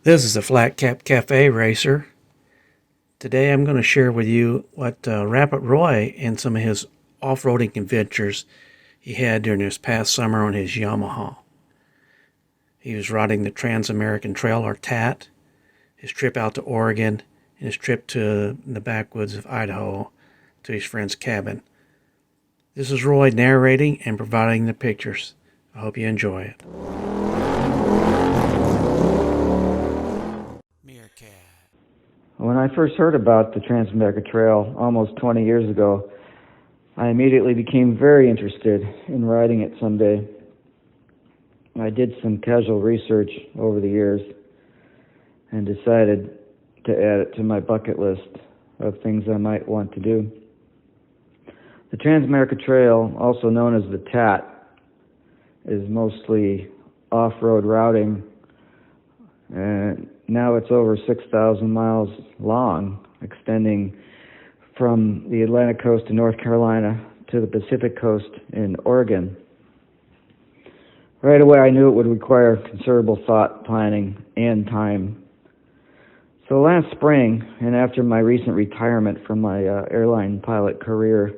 This is a Flat Cap Cafe racer. Today I'm going to share with you what Rapid Roy and some of his off-roading adventures he had during this past summer on his Yamaha. He was riding the Trans-American Trail, or TAT, his trip out to Oregon, and his trip to the backwoods of Idaho to his friend's cabin. This is Roy narrating and providing the pictures. I hope you enjoy it. When I first heard about the Trans-American Trail almost 20 years ago, I immediately became very interested in riding it someday. I did some casual research over the years and decided to add it to my bucket list of things I might want to do. The Trans-American Trail, also known as the TAT, is mostly off-road routing, and now it's over 6,000 miles long, extending from the Atlantic coast in North Carolina to the Pacific coast in Oregon. Right away, I knew it would require considerable thought, planning, and time. So last spring, and after my recent retirement from my airline pilot career,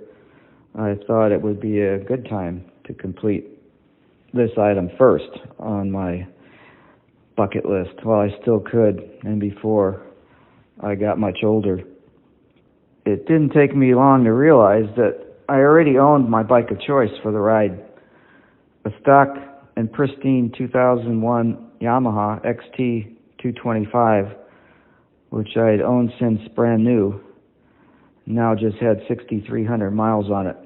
I thought it would be a good time to complete this item first on my bucket list while I still could and before I got much older. It didn't take me long to realize that I already owned my bike of choice for the ride, a stock and pristine 2001 Yamaha Xt 225, which I had owned since brand new, now just had 6,300 miles on it.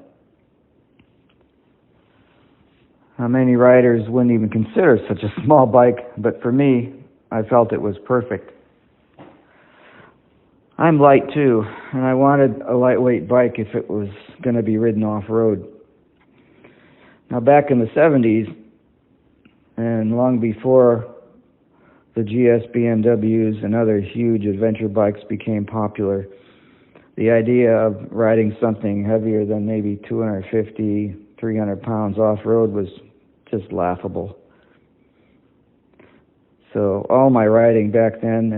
Now, many riders wouldn't even consider such a small bike, but for me, I felt it was perfect. I'm light too, and I wanted a lightweight bike if it was going to be ridden off-road. Now, back in the 70s, and long before the GS BMWs and other huge adventure bikes became popular, the idea of riding something heavier than maybe 250, 300 pounds off-road was just laughable. So all my riding back then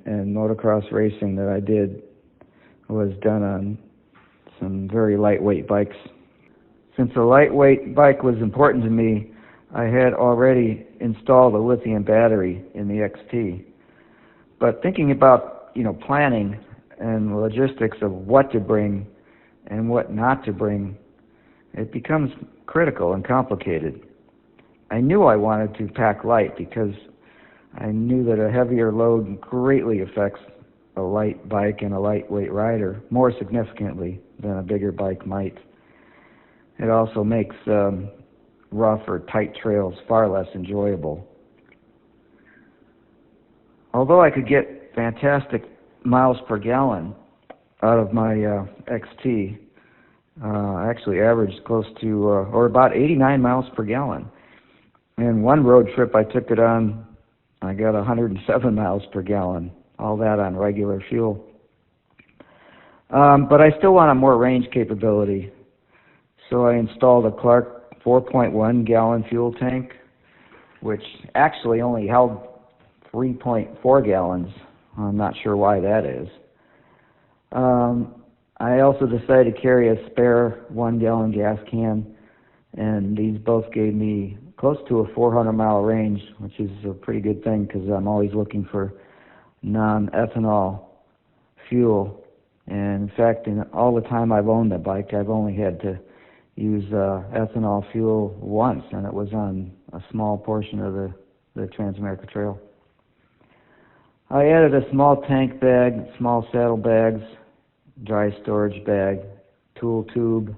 and motocross racing that I did was done on some very lightweight bikes. Since a lightweight bike was important to me, I had already installed a lithium battery in the XT. But thinking about, planning and logistics of what to bring and what not to bring, it becomes critical and complicated. I knew I wanted to pack light because I knew that a heavier load greatly affects a light bike and a lightweight rider more significantly than a bigger bike might. It also makes rough or tight trails far less enjoyable. Although I could get fantastic miles per gallon out of my XT, I actually averaged close to, or about 89 miles per gallon. And one road trip I took it on, I got 107 miles per gallon, all that on regular fuel. But I still wanted more range capability, so I installed a Clark 4.1 gallon fuel tank, which actually only held 3.4 gallons. I'm not sure why that is. I also decided to carry a spare 1 gallon gas can, and these both gave me close to a 400-mile range, which is a pretty good thing because I'm always looking for non-ethanol fuel. And in fact, in all the time I've owned the bike, I've only had to use ethanol fuel once, and it was on a small portion of the Trans-American Trail. I added a small tank bag, small saddle bags, dry storage bag, tool tube.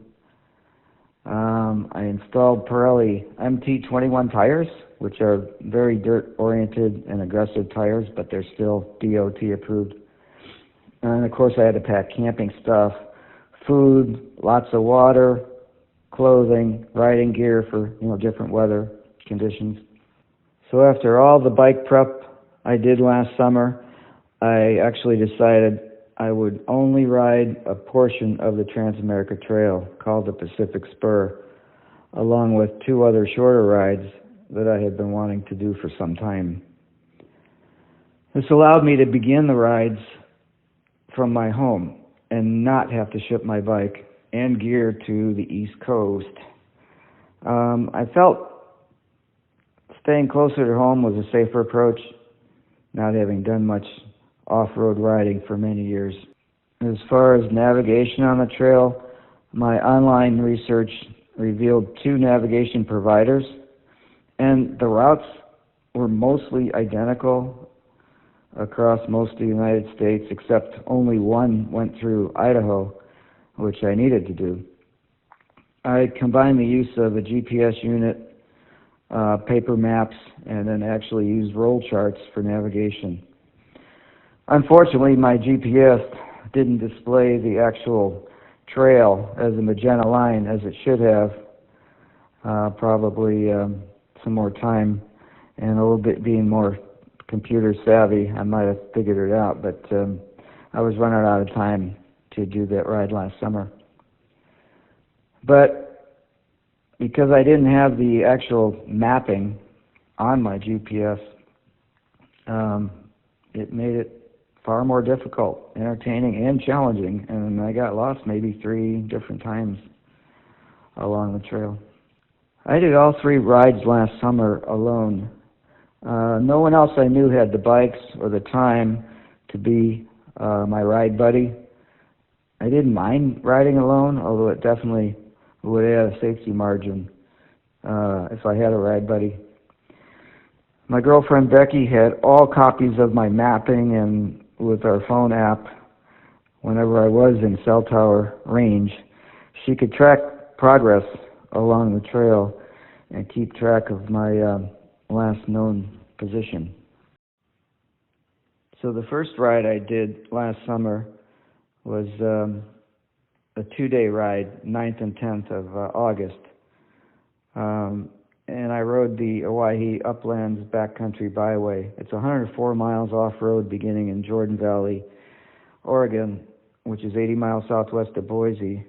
I installed Pirelli MT21 tires, which are very dirt-oriented and aggressive tires, but they're still DOT approved. And of course, I had to pack camping stuff, food, lots of water, clothing, riding gear for different weather conditions. So after all the bike prep I did last summer, I actually decided I would only ride a portion of the Trans-American Trail called the Pacific Spur, along with 2 other shorter rides that I had been wanting to do for some time. This allowed me to begin the rides from my home and not have to ship my bike and gear to the East Coast. I felt staying closer to home was a safer approach, not having done much off-road riding for many years. As far as navigation on the trail, my online research revealed 2 navigation providers, and the routes were mostly identical across most of the United States, except only one went through Idaho, which I needed to do. I combined the use of a GPS unit, paper maps, and then actually used roll charts for navigation. Unfortunately, my GPS didn't display the actual trail as a magenta line as it should have. Probably some more time and a little bit being more computer savvy, I might have figured it out, but I was running out of time to do that ride last summer. But because I didn't have the actual mapping on my GPS, it made it far more difficult, entertaining, and challenging, and I got lost maybe 3 different times along the trail. I did all 3 rides last summer alone. No one else I knew had the bikes or the time to be my ride buddy. I didn't mind riding alone, although it definitely would add a safety margin if I had a ride buddy. My girlfriend Becky had all copies of my mapping, and with our phone app, whenever I was in cell tower range, she could track progress along the trail and keep track of my last known position. So the first ride I did last summer was a 2-day ride, 9th and 10th of August. And I rode the Owyhee Uplands backcountry byway. It's 104 miles off-road beginning in Jordan Valley, Oregon, which is 80 miles southwest of Boise,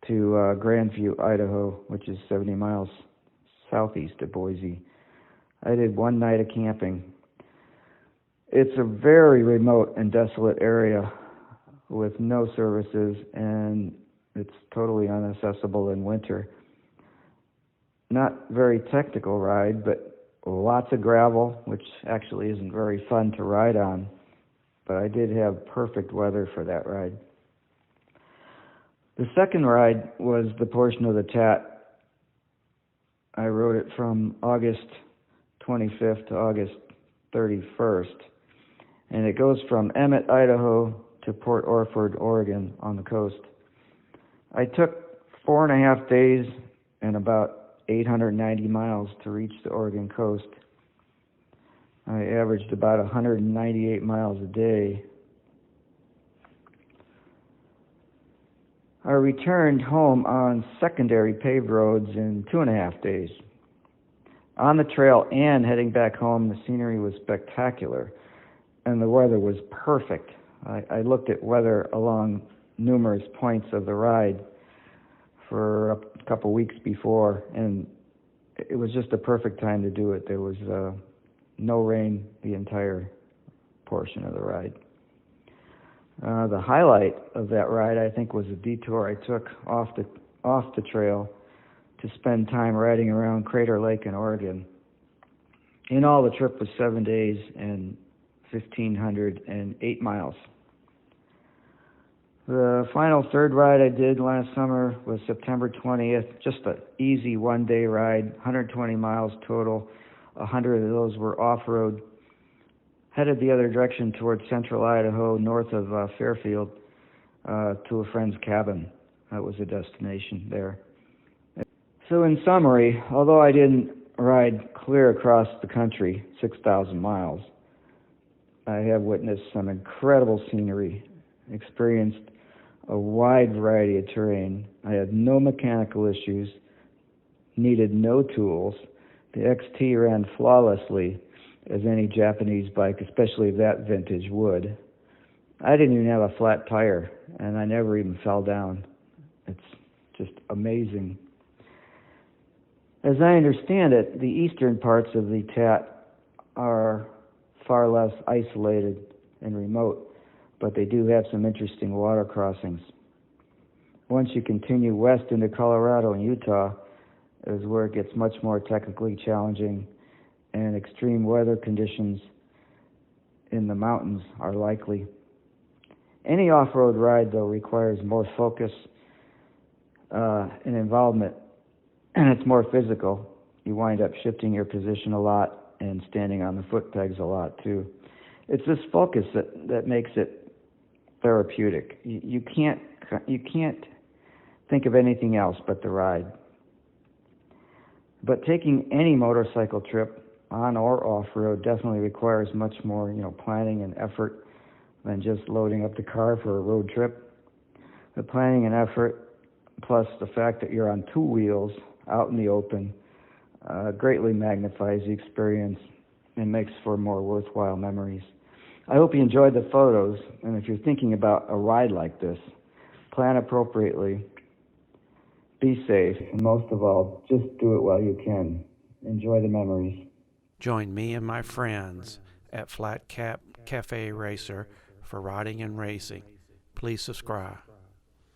to Grandview, Idaho, which is 70 miles southeast of Boise. I did 1 night of camping. It's a very remote and desolate area with no services, and it's totally inaccessible in winter. Not very technical ride, but lots of gravel, which actually isn't very fun to ride on, but I did have perfect weather for that ride. The second ride was the portion of the TAT. I rode it from August 25th to August 31st, and it goes from Emmett, Idaho to Port Orford, Oregon on the coast. I took 4.5 days and about 890 miles to reach the Oregon coast. I averaged about 198 miles a day. I returned home on secondary paved roads in 2.5 days. On the trail and heading back home, the scenery was spectacular, and the weather was perfect. I looked at weather along numerous points of the ride for a couple weeks before, and it was just a perfect time to do it. There was no rain the entire portion of the ride. The highlight of that ride, I think, was a detour I took off the trail to spend time riding around Crater Lake in Oregon. In all, the trip was 7 days and 1,508 miles. The final third ride I did last summer was September 20th, just an easy 1-day ride, 120 miles total. 100 of those were off-road. Headed the other direction towards central Idaho, north of Fairfield, to a friend's cabin. That was a destination there. So in summary, although I didn't ride clear across the country, 6,000 miles, I have witnessed some incredible scenery, experienced a wide variety of terrain. I had no mechanical issues, needed no tools. The XT ran flawlessly, as any Japanese bike, especially that vintage, would. I didn't even have a flat tire, and I never even fell down. It's just amazing. As I understand it, the eastern parts of the TAT are far less isolated and remote, but they do have some interesting water crossings. Once you continue west into Colorado and Utah is where it gets much more technically challenging, and extreme weather conditions in the mountains are likely. Any off-road ride, though, requires more focus and involvement, and it's more physical. You wind up shifting your position a lot and standing on the foot pegs a lot, too. It's this focus that makes it therapeutic. You can't think of anything else but the ride. But taking any motorcycle trip, on or off-road, definitely requires much more, planning and effort than just loading up the car for a road trip. The planning and effort, plus the fact that you're on two wheels out in the open, greatly magnifies the experience and makes for more worthwhile memories. I hope you enjoyed the photos, and if you're thinking about a ride like this, plan appropriately, be safe, and most of all, just do it while you can. Enjoy the memories. Join me and my friends at Flat Cap Cafe Racer for riding and racing. Please subscribe.